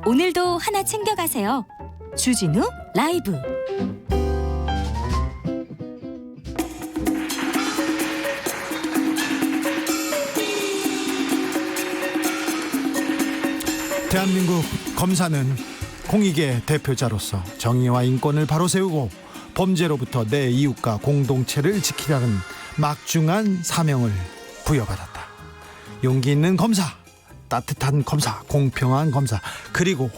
오늘도 하나 챙겨가세요. 주진우 라이브. 대한민국 검사는 공익의 대표자로서 정의와 인권을 바로 세우고 범죄로부터 내 이웃과 공동체를 지키라는 막중한 사명을 부여받았다. 용기 있는 검사, 따뜻한 검사, 공평한 검사, 그리고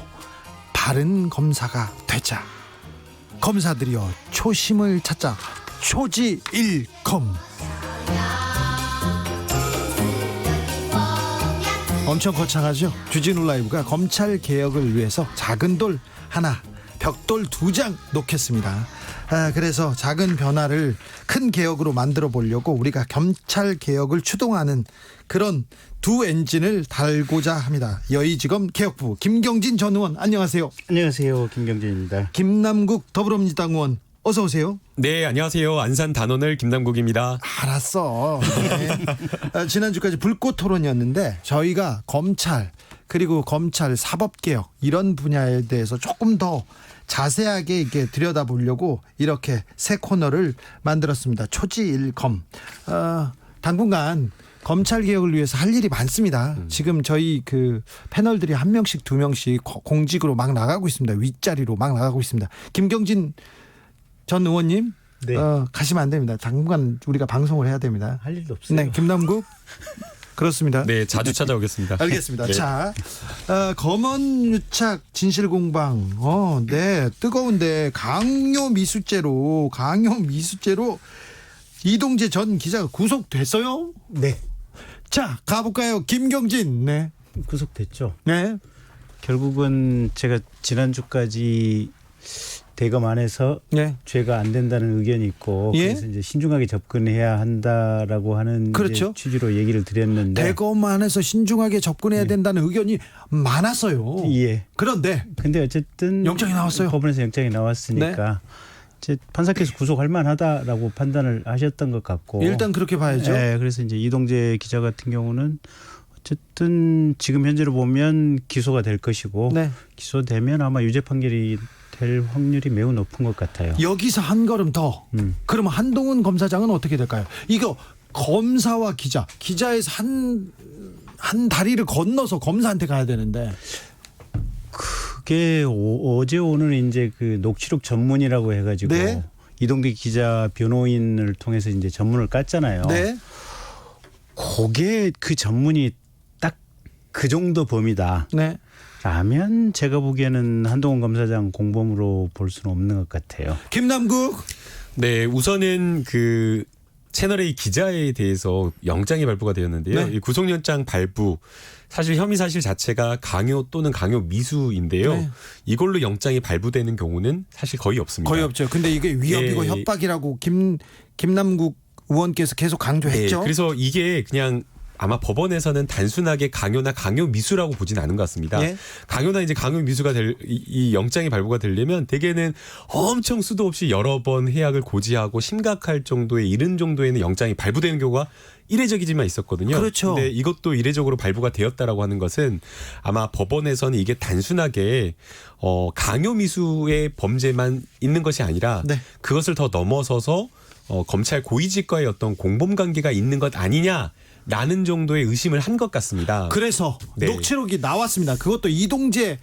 바른 검사가 되자. 검사들이여 초심을 찾자. 초지일검. 엄청 거창하죠. 주진우 라이브가 검찰 개혁을 위해서 작은 돌 하나, 벽돌 2장 놓겠습니다. 그래서 작은 변화를 큰 개혁으로 만들어 보려고 우리가 검찰 개혁을 추동하는 그런 두 엔진을 달고자 합니다. 여의지검 개혁부 김경진 전 의원, 안녕하세요. 안녕하세요, 김경진입니다. 김남국 더불어민주당 의원, 어서 오세요. 네, 안녕하세요. 안산 단원을 김남국입니다. 알았어. 네. 지난주까지 불꽃 토론이었는데 저희가 검찰 그리고 검찰 사법개혁 이런 분야에 대해서 조금 더 자세하게 이렇게 들여다보려고 이렇게 새 코너를 만들었습니다. 초지일검. 당분간 검찰 개혁을 위해서 할 일이 많습니다. 지금 저희 그 패널들이 한 명씩 두 명씩 공직으로 막 나가고 있습니다. 윗자리로 막 나가고 있습니다. 김경진 전 의원님, 네. 가시면 안 됩니다. 당분간 우리가 방송을 해야 됩니다. 할 일도 없어요. 네, 김남국. 그렇습니다. 네, 자주 찾아오겠습니다. 알겠습니다. 네. 자, 검언 유착 진실 공방. 네, 뜨거운데 강요 미수죄로 이동재 전 기자가 구속됐어요? 네, 자, 가볼까요? 김경진. 네. 구속됐죠. 네. 결국은 제가 지난주까지 대검 안에서 네. 죄가 안 된다는 의견이 있고 예? 그래서 이제 신중하게 접근해야 한다라고 하는 그렇죠. 이제 취지로 얘기를 드렸는데 대검 안에서 신중하게 접근해야 된다는 의견이 많았어요. 예. 그런데 근데 어쨌든 영장이 나왔어요. 법원에서 영장이 나왔으니까 이제 판사께서 구속할 만하다라고 판단을 하셨던 것 같고 일단 그렇게 봐야죠. 네, 그래서 이제 이동재 기자 같은 경우는 어쨌든 지금 현재로 보면 기소가 될 것이고 네. 기소되면 아마 유죄 판결이 될 확률이 매우 높은 것 같아요. 여기서 한 걸음 더. 그러면 한동훈 검사장은 어떻게 될까요? 이거 검사와 기자에서 한 다리를 건너서 검사한테 가야 되는데. 그게 어제 오늘 이제 그 녹취록 전문이라고 해가지고 네. 이동재 기자 변호인을 통해서 이제 전문을 깠잖아요. 네. 그게 그 전문이 딱 그 정도 범위다. 네. 라면 제가 보기에는 한동훈 검사장 공범으로 볼 수는 없는 것 같아요. 김남국. 네, 우선은 그 채널A 기자에 대해서 영장이 발부가 되었는데요. 네. 이 구속영장 발부, 사실 혐의 사실 자체가 강요 또는 강요 미수인데요. 네. 이걸로 영장이 발부되는 경우는 사실 거의 없습니다. 거의 없죠. 근데 이게 위협이고 네. 협박이라고 김남국 의원께서 계속 강조했죠. 네, 그래서 이게 그냥 아마 법원에서는 단순하게 강요나 강요 미수라고 보진 않은 것 같습니다. 예? 강요나 이제 강요 미수가 이 영장이 발부가 되려면 대개는 엄청 수도 없이 여러 번 해약을 고지하고 심각할 정도의 이른 정도에는 영장이 발부되는 경우가 이례적이지만 있었거든요. 그렇죠. 근데 이것도 이례적으로 발부가 되었다라고 하는 것은 아마 법원에서는 이게 단순하게 강요 미수의 범죄만 있는 것이 아니라 네. 그것을 더 넘어서서 검찰 고위직과의 어떤 공범 관계가 있는 것 아니냐. 라는 정도의 의심을 한 것 같습니다. 그래서 네. 녹취록이 나왔습니다. 그것도 이동재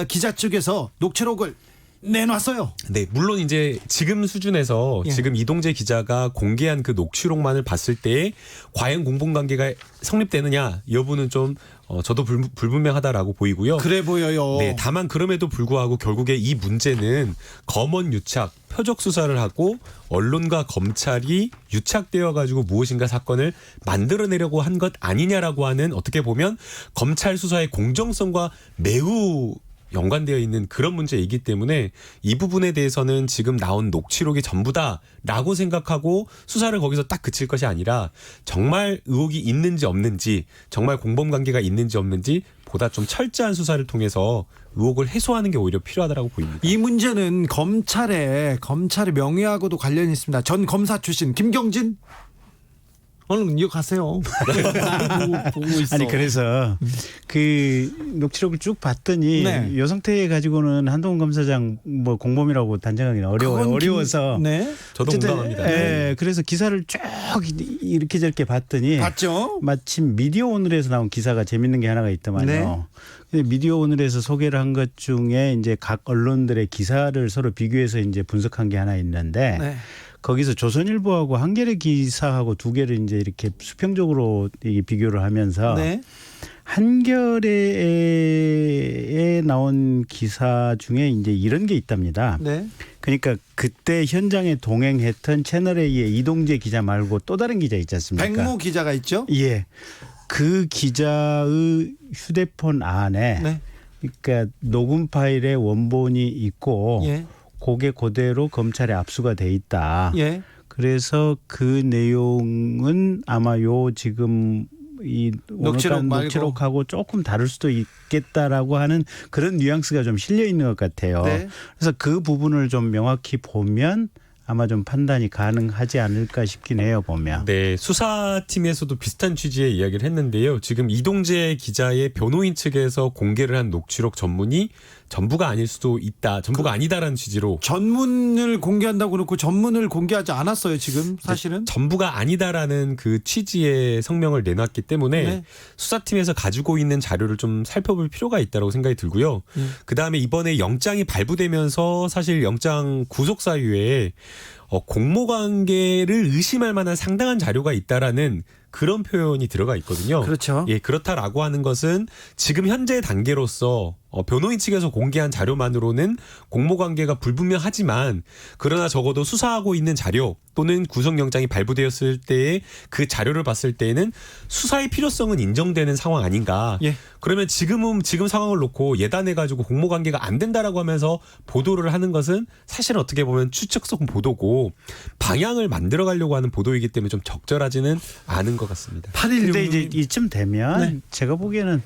기자 측에서 녹취록을 내놨어요. 네, 물론 이제 지금 수준에서 예. 지금 이동재 기자가 공개한 그 녹취록만을 봤을 때 과연 공범관계가 성립되느냐 여부는 좀 저도 불분명하다라고 보이고요. 그래 보여요. 네, 다만 그럼에도 불구하고 결국에 이 문제는 검언 유착, 표적 수사를 하고 언론과 검찰이 유착되어 가지고 무엇인가 사건을 만들어내려고 한 것 아니냐라고 하는 어떻게 보면 검찰 수사의 공정성과 매우 연관되어 있는 그런 문제이기 때문에 이 부분에 대해서는 지금 나온 녹취록이 전부다라고 생각하고 수사를 거기서 딱 그칠 것이 아니라 정말 의혹이 있는지 없는지 정말 공범관계가 있는지 없는지 보다 좀 철저한 수사를 통해서 의혹을 해소하는 게 오히려 필요하다고 보입니다. 이 문제는 검찰의 명예하고도 관련이 있습니다. 전 검사 출신 김경진. 얼른 이어가세요. 보고 있어. 아니 그래서 그 녹취록을 쭉 봤더니 네. 여성태 가지고는 한동훈 검사장 뭐 공범이라고 단정하기는 어려워서 네. 저도 어쨌든, 공감합니다. 예, 그래서 기사를 쭉 이렇게 저렇게 봤더니 봤죠? 마침 미디어 오늘에서 나온 기사가 재밌는 게 하나가 있더만요. 네. 근데 미디어 오늘에서 소개를 한 것 중에 이제 각 언론들의 기사를 서로 비교해서 이제 분석한 게 하나 있는데 네. 거기서 조선일보하고 한겨레 기사하고 두 개를 이제 이렇게 수평적으로 이 비교를 하면서 네. 한겨레에 나온 기사 중에 이제 이런 게 있답니다. 네. 그러니까 그때 현장에 동행했던 채널A의 이동재 기자 말고 또 다른 기자 있지 않습니까? 백모 기자가 있죠? 예. 그 기자의 휴대폰 안에 네. 그러니까 녹음 파일의 원본이 있고 예. 그게 그대로 검찰에 압수가 돼 있다. 예. 그래서 그 내용은 아마 요 지금 이 녹취록 말고. 녹취록하고 조금 다를 수도 있겠다라고 하는 그런 뉘앙스가 좀 실려 있는 것 같아요. 네. 그래서 그 부분을 좀 명확히 보면 아마 좀 판단이 가능하지 않을까 싶긴 해요, 보면. 네, 수사팀에서도 비슷한 취지의 이야기를 했는데요. 지금 이동재 기자의 변호인 측에서 공개를 한 녹취록 전문이 전부가 아닐 수도 있다. 전부가 아니다라는 취지로. 전문을 공개한다고 그러고 전문을 공개하지 않았어요, 지금 사실은. 전부가 아니다라는 그 취지의 성명을 내놨기 때문에 네. 수사팀에서 가지고 있는 자료를 좀 살펴볼 필요가 있다고 생각이 들고요. 그다음에 이번에 영장이 발부되면서 사실 영장 구속 사유에 공모관계를 의심할 만한 상당한 자료가 있다라는 그런 표현이 들어가 있거든요. 그렇죠. 예, 그렇다라고 하는 것은 지금 현재 단계로서 변호인 측에서 공개한 자료만으로는 공모관계가 불분명하지만 그러나 적어도 수사하고 있는 자료 또는 구속영장이 발부되었을 때의 그 자료를 봤을 때에는 수사의 필요성은 인정되는 상황 아닌가. 예. 그러면 지금 상황을 놓고 예단해가지고 공모관계가 안 된다라고 하면서 보도를 하는 것은 사실 어떻게 보면 추측성 보도고 방향을 만들어가려고 하는 보도이기 때문에 좀 적절하지는 않은 것 같습니다. 816. 근데 이제 이쯤 되면 네. 제가 보기에는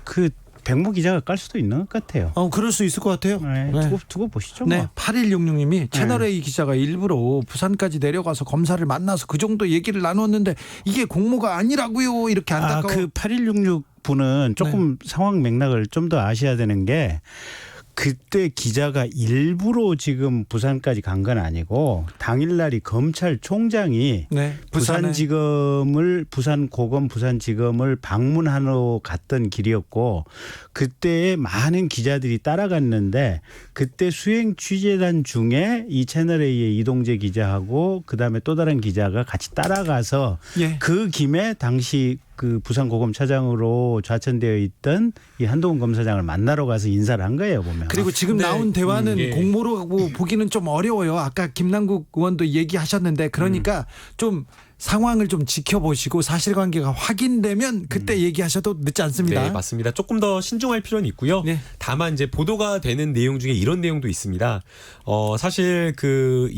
그 백모 기자가 깔 수도 있는 것 같아요. 그럴 수 있을 것 같아요. 네, 네. 두고 보시죠. 네, 뭐. 8166님이 채널A 기자가 일부러 부산까지 내려가서 검사를 만나서 그 정도 얘기를 나눴는데 이게 공모가 아니라고요. 이렇게 안타까워. 그 8166 분은 조금 상황 맥락을 좀 더 아셔야 되는 게 그때 기자가 일부러 지금 부산까지 간 건 아니고 당일날이 검찰총장이 네, 부산에. 부산고검 부산지검을 방문하러 갔던 길이었고 그때에 많은 기자들이 따라갔는데 그때 수행 취재단 중에 이 채널A의 이동재 기자하고 그다음에 또 다른 기자가 같이 따라가서 예. 그 김에 당시 그 부산고검 차장으로 좌천되어 있던 이 한동훈 검사장을 만나러 가서 인사를 한 거예요, 보면. 그리고 지금 네. 나온 대화는 예. 공모라고 보기는 좀 어려워요. 아까 김남국 의원도 얘기하셨는데 그러니까 좀 상황을 좀 지켜보시고 사실관계가 확인되면 그때 얘기하셔도 늦지 않습니다. 네, 맞습니다. 조금 더 신중할 필요는 있고요. 네. 다만 이제 보도가 되는 내용 중에 이런 내용도 있습니다. 사실 그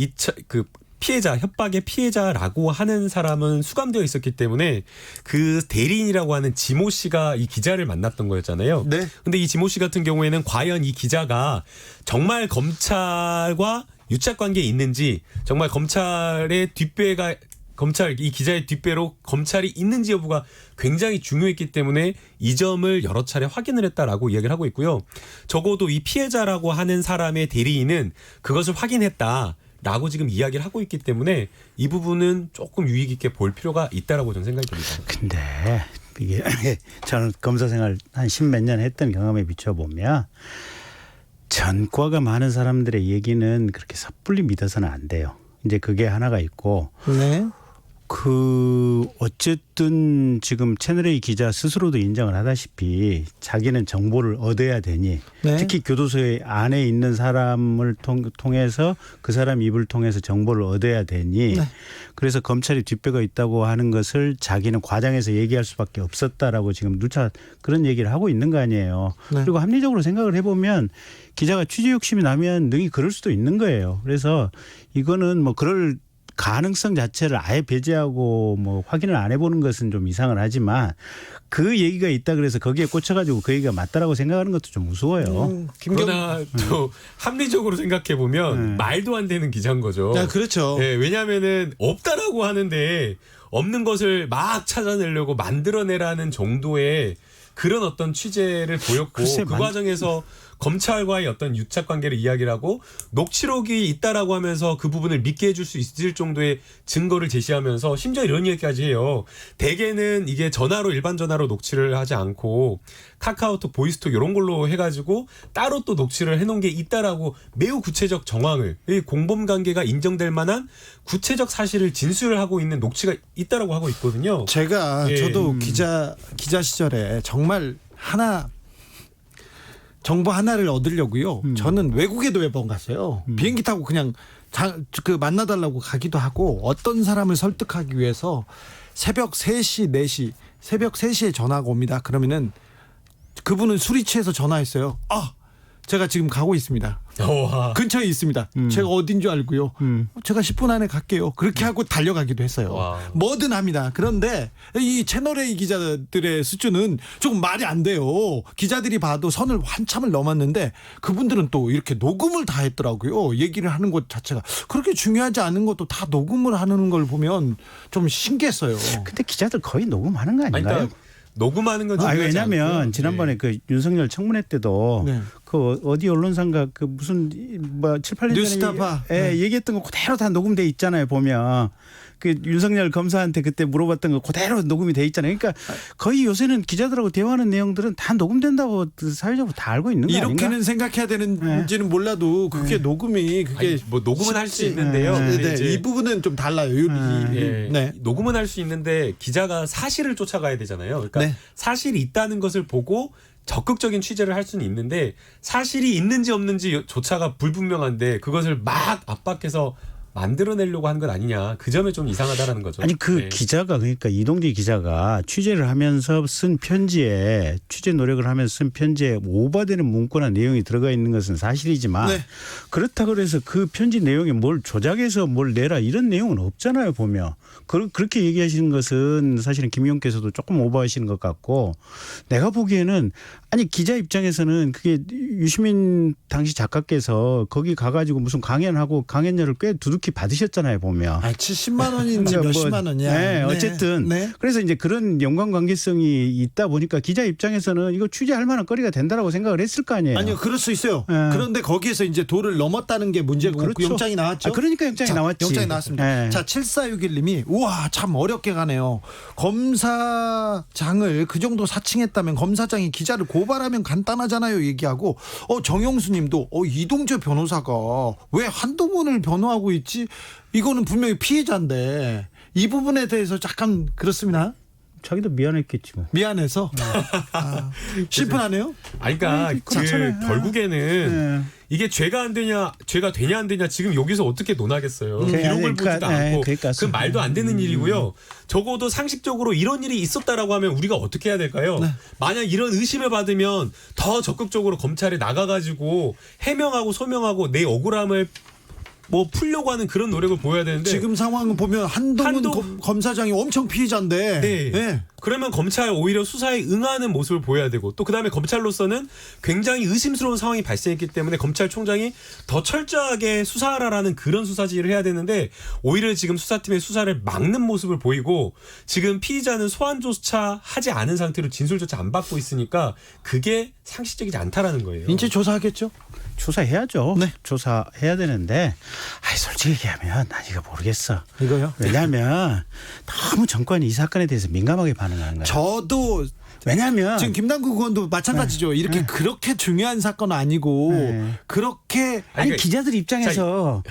피해자, 협박의 피해자라고 하는 사람은 수감되어 있었기 때문에 그 대리인이라고 하는 지모 씨가 이 기자를 만났던 거였잖아요. 네. 근데 이 지모 씨 같은 경우에는 과연 이 기자가 정말 검찰과 유착 관계에 있는지 정말 이 기자의 뒷배로 검찰이 있는지 여부가 굉장히 중요했기 때문에 이 점을 여러 차례 확인을 했다라고 이야기를 하고 있고요. 적어도 이 피해자라고 하는 사람의 대리인은 그것을 확인했다라고 지금 이야기를 하고 있기 때문에 이 부분은 조금 유의 깊게 볼 필요가 있다라고 저는 생각이 듭니다. 근데 이게 저는 검사 생활 한 10몇 년 했던 경험에 비춰보면 전과가 많은 사람들의 얘기는 그렇게 섣불리 믿어서는 안 돼요. 이제 그게 하나가 있고 네. 어쨌든 지금 채널A 기자 스스로도 인정을 하다시피 자기는 정보를 얻어야 되니 네. 특히 교도소에 안에 있는 사람을 통해서 그 사람 입을 통해서 정보를 얻어야 되니 네. 그래서 검찰이 뒷배가 있다고 하는 것을 자기는 과장해서 얘기할 수밖에 없었다라고 지금 누차 그런 얘기를 하고 있는 거 아니에요. 네. 그리고 합리적으로 생각을 해보면 기자가 취재 욕심이 나면 능히 그럴 수도 있는 거예요. 그래서 이거는 뭐 그럴 가능성 자체를 아예 배제하고 뭐 확인을 안 해보는 것은 좀 이상을 하지만 그 얘기가 있다 그래서 거기에 꽂혀가지고 그 얘기가 맞다라고 생각하는 것도 좀 무서워요. 그러나 또 합리적으로 생각해 보면 말도 안 되는 기자인 거죠. 그렇죠. 네, 왜냐하면은 없다라고 하는데 없는 것을 막 찾아내려고 만들어내라는 정도의 그런 어떤 취재를 보였고 글쎄, 그 과정에서 검찰과의 어떤 유착 관계를 이야기를 하고 녹취록이 있다라고 하면서 그 부분을 믿게 해줄 수 있을 정도의 증거를 제시하면서 심지어 이런 얘기까지 해요. 대개는 이게 전화로 일반 전화로 녹취를 하지 않고 카카오톡, 보이스톡 이런 걸로 해가지고 따로 또 녹취를 해놓은 게 있다라고 매우 구체적 정황을 이 공범 관계가 인정될 만한 구체적 사실을 진술을 하고 있는 녹취가 있다라고 하고 있거든요. 제가 예. 저도 기자 시절에 정말 정보 하나를 얻으려고요. 저는 외국에도 몇 번 갔어요. 비행기 타고 그냥 만나달라고 가기도 하고 어떤 사람을 설득하기 위해서 새벽 3시, 4시, 새벽 3시에 전화가 옵니다. 그러면은 그분은 술이 취해서 전화했어요. 제가 지금 가고 있습니다. 와. 근처에 있습니다. 제가 어딘 줄 알고요. 제가 10분 안에 갈게요. 그렇게 하고 달려가기도 했어요. 와. 뭐든 합니다. 그런데 이 채널A 기자들의 수준은 조금 말이 안 돼요. 기자들이 봐도 선을 한참을 넘었는데 그분들은 또 이렇게 녹음을 다 했더라고요. 얘기를 하는 것 자체가 그렇게 중요하지 않은 것도 다 녹음을 하는 걸 보면 좀 신기했어요. 근데 기자들 거의 녹음하는 거 아닌가요? 그러니까 녹음하는 건 중요하지 왜냐하면 않고요. 지난번에 그 윤석열 청문회 때도 네. 그 어디 언론사인가 그 무슨 뭐 7, 8년 뉴스타파. 전에 얘기했던 거 그대로 다 녹음돼 있잖아요. 보면 그 윤석열 검사한테 그때 물어봤던 거 그대로 녹음이 돼 있잖아요. 그러니까 거의 요새는 기자들하고 대화하는 내용들은 다 녹음된다고 사회적으로 다 알고 있는 거 아닌가? 이렇게는 생각해야 되는지는 몰라도 그게 녹음이 그게 아니, 뭐 녹음은 할 수 쉽지. 있는데요. 네, 근데 네. 이제 이 부분은 좀 달라요. 예, 네. 녹음은 할 수 있는데 기자가 사실을 쫓아가야 되잖아요. 그러니까 네. 사실이 있다는 것을 보고 적극적인 취재를 할 수는 있는데 사실이 있는지 없는지조차가 불분명한데 그것을 막 압박해서 만들어내려고 하는 것 아니냐. 그 점에 좀 이상하다라는 거죠. 아니 그 네. 기자가 그러니까 이동재 기자가 취재를 하면서 쓴 편지에 취재 노력을 하면서 쓴 편지에 오버되는 문구나 내용이 들어가 있는 것은 사실이지만 네. 그렇다고 해서 그 편지 내용에 뭘 조작해서 뭘 내라 이런 내용은 없잖아요 보면. 그렇게 얘기하시는 것은 사실은 김용께서도 조금 오버하시는 것 같고 내가 보기에는 아니 기자 입장에서는 그게 유시민 당시 작가께서 거기 가가지고 무슨 강연하고 강연료를 꽤 두둑히 받으셨잖아요 보면. 70만 원인지 뭐, 몇십만 원이야. 네, 어쨌든 네. 그래서 이제 그런 연관관계성이 있다 보니까 기자 입장에서는 이거 취재할 만한 거리가 된다라고 생각을 했을 거 아니에요. 아니요, 그럴 수 있어요. 네. 그런데 거기에서 이제 도를 넘었다는 게 문제고 그렇죠. 영장이 나왔죠. 그러니까 영장이 나왔지. 영장이 나왔습니다. 네. 자, 7461님이 우와 참 어렵게 가네요. 검사장을 그 정도 사칭했다면 검사장이 기자를 고발하면 간단하잖아요. 얘기하고 정영수님도 이동재 변호사가 왜 한동훈을 변호하고 있지? 이거는 분명히 피해자인데 이 부분에 대해서 약간 그렇습니다. 자기도 미안했겠지 뭐. 미안해서 심플하네요. 아니, 그러니까 그렇잖아요. 결국에는 네. 이게 죄가 되냐 안 되냐 지금 여기서 어떻게 논하겠어요. 그러니까, 기록을 보지도 네, 않고 그러니까 그 말도 안 되는 일이고요. 적어도 상식적으로 이런 일이 있었다라고 하면 우리가 어떻게 해야 될까요? 만약 이런 의심을 받으면 더 적극적으로 검찰에 나가가지고 해명하고 소명하고 내 억울함을 풀려고 하는 그런 노력을 보여야 되는데 지금 상황을 보면 한동훈 검사장이 엄청 피해자인데 네. 네. 그러면 검찰 오히려 수사에 응하는 모습을 보여야 되고 또 그다음에 검찰로서는 굉장히 의심스러운 상황이 발생했기 때문에 검찰총장이 더 철저하게 수사하라라는 그런 수사 지휘를 해야 되는데 오히려 지금 수사팀의 수사를 막는 모습을 보이고 지금 피의자는 소환조차 하지 않은 상태로 진술조차 안 받고 있으니까 그게 상식적이지 않다라는 거예요. 이제 조사하겠죠? 조사해야죠. 네. 조사해야 되는데 솔직히 얘기하면 난 이거 모르겠어. 이거요? 왜냐하면 너무 정권이 이 사건에 대해서 민감하게 반응하는 거예요. 저도 왜냐하면 지금 김남국 의원도 마찬가지죠. 이렇게 그렇게 중요한 사건은 아니고 그렇게 아니 그러니까 기자들 입장에서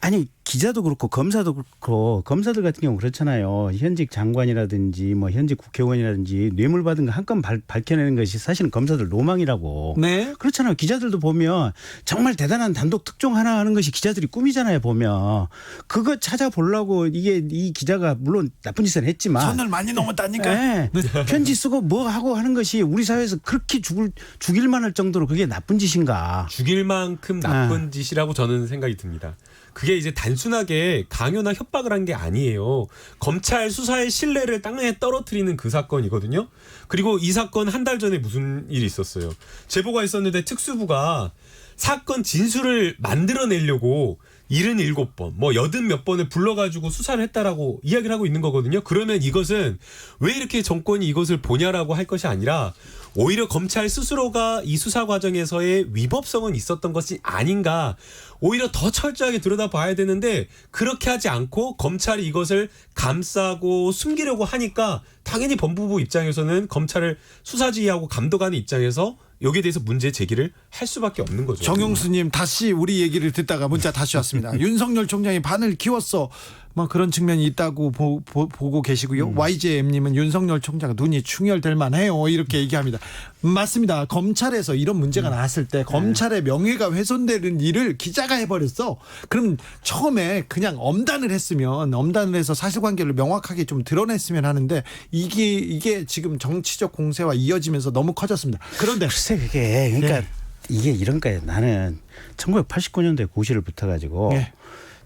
아니 기자도 그렇고 검사도 그렇고 검사들 같은 경우 그렇잖아요. 현직 장관이라든지 뭐 현직 국회의원이라든지 뇌물 받은 거 한 건 밝혀내는 것이 사실은 검사들 로망이라고. 네. 그렇잖아요. 기자들도 보면 정말 대단한 단독 특종 하나 하는 것이 기자들이 꿈이잖아요. 보면 그거 찾아보려고 이 기자가 물론 나쁜 짓을 했지만 선을 많이 넘었다니까. 네. 편지 쓰고 뭐 하고 하는 것이 우리 사회에서 그렇게 죽일 만할 정도로 그게 나쁜 짓인가. 죽일 만큼 나쁜 짓이라고 저는 생각이 듭니다. 그게 이제 단순하게 강요나 협박을 한 게 아니에요. 검찰 수사의 신뢰를 땅에 떨어뜨리는 그 사건이거든요. 그리고 이 사건 한 달 전에 무슨 일이 있었어요. 제보가 있었는데 특수부가 사건 진술을 만들어내려고 77번, 뭐 80몇 번을 불러가지고 수사를 했다라고 이야기를 하고 있는 거거든요. 그러면 이것은 왜 이렇게 정권이 이것을 보냐라고 할 것이 아니라 오히려 검찰 스스로가 이 수사 과정에서의 위법성은 있었던 것이 아닌가, 오히려 더 철저하게 들여다봐야 되는데 그렇게 하지 않고 검찰이 이것을 감싸고 숨기려고 하니까 당연히 법무부 입장에서는 검찰을 수사지휘하고 감독하는 입장에서 여기에 대해서 문제 제기를 할 수밖에 없는 거죠. 정용수님 다시 우리 얘기를 듣다가 문자 다시 왔습니다. 윤석열 총장이 반을 키웠어. 뭐 그런 측면이 있다고 보고 계시고요. YJM님은 윤석열 총장 눈이 충혈될 만해요. 이렇게 얘기합니다. 맞습니다. 검찰에서 이런 문제가 나왔을 때 검찰의 명예가 훼손되는 일을 기자가 해버렸어. 그럼 처음에 그냥 엄단을 해서 사실관계를 명확하게 좀 드러냈으면 하는데 이게 지금 정치적 공세와 이어지면서 너무 커졌습니다. 그런데 글쎄 그게 그러니까 이게 이런 거예요. 나는 1989년도에 고시를 붙어가지고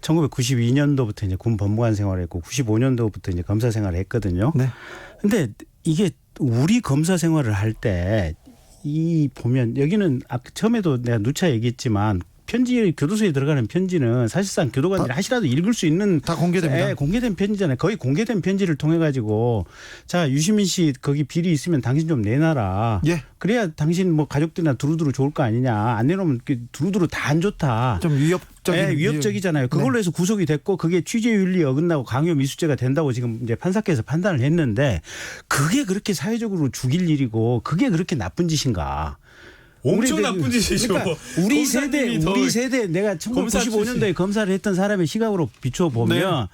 1992년도부터 이제 군 법무관 생활을 했고 95년도부터 이제 검사 생활을 했거든요. 네. 근데 이게 우리 검사 생활을 할 때 이 보면 여기는 처음에도 내가 누차 얘기했지만 편지 교도소에 들어가는 편지는 사실상 교도관들이 하시라도 읽을 수 있는 다 공개됩니다. 공개된 편지잖아요. 거의 공개된 편지를 통해 가지고 자 유시민 씨 거기 비리 있으면 당신 좀 내놔라. 예. 그래야 당신 뭐 가족들이나 두루두루 좋을 거 아니냐. 안 내놓으면 두루두루 다 안 좋다. 좀 위협적이잖아요. 그걸로 해서 구속이 됐고 그게 취재윤리 어긋나고 강요 미수죄가 된다고 지금 이제 판사께서 판단을 했는데 그게 그렇게 사회적으로 죽일 일이고 그게 그렇게 나쁜 짓인가? 엄청 나쁜 짓이죠. 그러니까 우리 세대 내가 1995년도에 검사를 했던 사람의 시각으로 비춰보면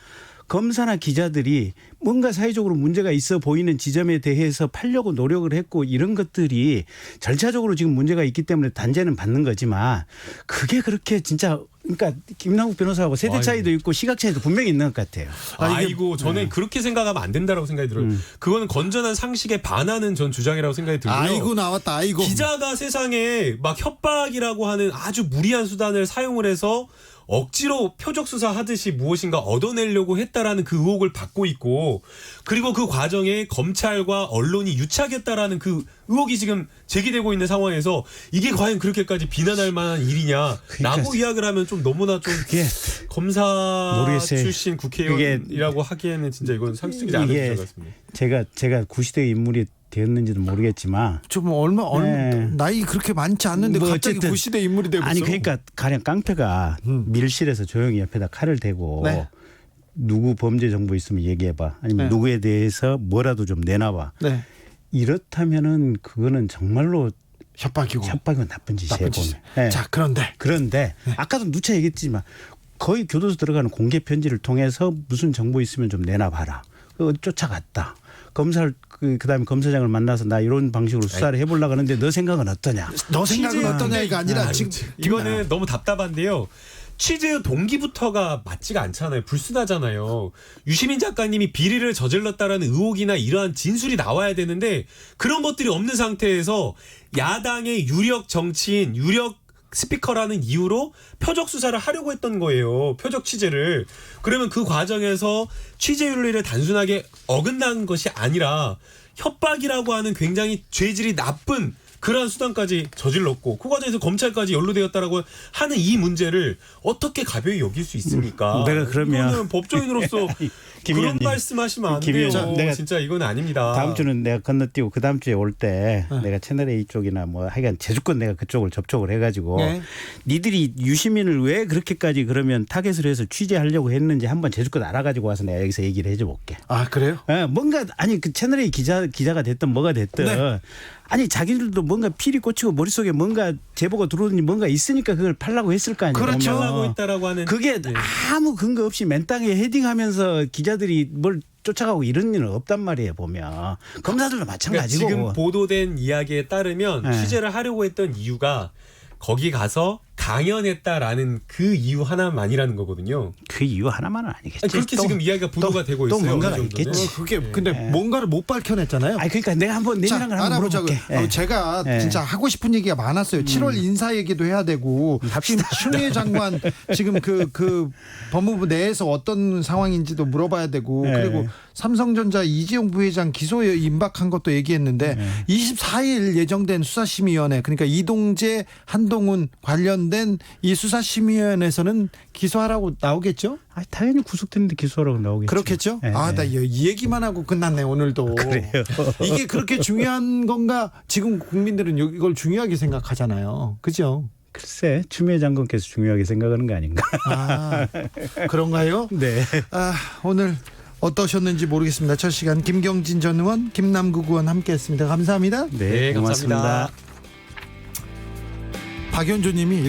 검사나 기자들이 뭔가 사회적으로 문제가 있어 보이는 지점에 대해서 팔려고 노력을 했고 이런 것들이 절차적으로 지금 문제가 있기 때문에 단죄는 받는 거지만 그게 그렇게 진짜 그러니까 김남국 변호사하고 세대 차이도 있고 시각 차이도 분명히 있는 것 같아요. 아이고 저는 그렇게 생각하면 안 된다라고 생각이 들어요. 그거는 건전한 상식에 반하는 전 주장이라고 생각이 들고요. 아이고 나왔다. 아이고. 기자가 세상에 막 협박이라고 하는 아주 무리한 수단을 사용을 해서 억지로 표적 수사하듯이 무엇인가 얻어내려고 했다라는 그 의혹을 받고 있고 그리고 그 과정에 검찰과 언론이 유착했다라는 그 의혹이 지금 제기되고 있는 상황에서 이게 과연 그렇게까지 비난할 만한 일이냐라고 이야기를 하면 좀 너무나 좀 검사 모르겠어요. 출신 국회의원이라고 하기에는 진짜 이건 상식적이지 않은 주장 같습니다. 제가 구시대 인물이 되었는지도 모르겠지만 좀 얼마 나이 그렇게 많지 않는데 뭐 갑자기 어쨌든 구시대 인물이 되고 아니 그러니까 가령 깡패가 밀실에서 조용히 옆에다 칼을 대고 누구 범죄 정보 있으면 얘기해봐 아니면 누구에 대해서 뭐라도 좀 내놔봐 이렇다면은 그거는 정말로 협박이고 나쁜 짓이에요. 보면. 자 그런데 아까도 누차 얘기했지만 거의 교도소 들어가는 공개 편지를 통해서 무슨 정보 있으면 좀 내놔봐라. 그거 쫓아갔다. 검사를 그다음에 검사장을 만나서 나 이런 방식으로 수사를 해보려고 하는데 너 생각은 어떠냐? 너 생각은 어떠냐가 아니라 지금 이거는 너무 답답한데요. 취재 동기부터가 맞지가 않잖아요. 불순하잖아요. 유시민 작가님이 비리를 저질렀다라는 의혹이나 이러한 진술이 나와야 되는데 그런 것들이 없는 상태에서 야당의 유력 정치인, 유력 스피커라는 이유로 표적 수사를 하려고 했던 거예요. 표적 취재를. 그러면 그 과정에서 취재윤리를 단순하게 어긋난 것이 아니라 협박이라고 하는 굉장히 죄질이 나쁜 그러한 수단까지 저질렀고 그 과정에서 검찰까지 연루되었다라고 하는 이 문제를 어떻게 가벼이 여길 수 있습니까? 내가 그러면 이거는 법조인으로서 그런 말씀하시면 안 돼요. 내가 진짜 이건 아닙니다. 다음 주는 내가 건너뛰고 그 다음 주에 올 때 내가 채널A 쪽이나 뭐 하여간 제주권 내가 그쪽을 접촉을 해가지고 니들이 유시민을 왜 그렇게까지 그러면 타겟을 해서 취재하려고 했는지 한번 제주권 알아가지고 와서 내가 여기서 얘기를 해줘 볼게. 아 그래요? 뭔가 아니 그 채널A 기자가 됐든 뭐가 됐든 아니 자기들도 뭔가 필이 꽂히고 머릿속에 뭔가 제보가 들어오더니 뭔가 있으니까 그걸 팔라고 했을 거 아니에요. 그렇죠. 하고 있다라고 하는 그게 아무 근거 없이 맨땅에 헤딩하면서 기자들이 뭘 쫓아가고 이런 일은 없단 말이에요. 보면 검사들도 마찬가지고. 그러니까 지금 보도된 이야기에 따르면 취재를 하려고 했던 이유가 거기 가서 당연했다라는 그 이유 하나만이라는 거거든요. 그 이유 하나만은 아니겠지. 아니, 그렇게 또- 지금 이야기가 부도가 되고 또 있어요. 뭔가가 어느 정도는. 있겠지. 그게 근데 뭔가를 못 밝혀냈잖아요. 아니 그러니까 내가 한번 자, 내밀한 걸 한번 알아보자고요. 물어볼게. 예. 제가 예. 진짜 하고 싶은 얘기가 많았어요. 7월 인사 얘기도 해야 되고 지금 추미애 장관 지금 그 법무부 내에서 어떤 상황인지도 물어봐야 되고 예. 그리고 삼성전자 이재용 부회장 기소에 임박한 것도 얘기했는데 24일 예정된 수사심의위원회 그러니까 이동재 한동훈 관련된 이 수사심의위원회에서는 기소하라고 나오겠죠? 아, 당연히 구속됐는데 기소하라고 나오겠지. 그렇겠죠? 예, 아, 예. 나 이 얘기만 하고 끝났네 오늘도. 그래요. 이게 그렇게 중요한 건가? 지금 국민들은 이걸 중요하게 생각하잖아요. 그죠? 글쎄 추미애 장관께서 중요하게 생각하는 거 아닌가. 아, 그런가요? 네. 아, 오늘 어떠셨는지 모르겠습니다. 첫 시간 김경진 전 의원, 김남국 의원 함께했습니다. 감사합니다. 네, 네, 고맙습니다. 감사합니다. 박연조 님이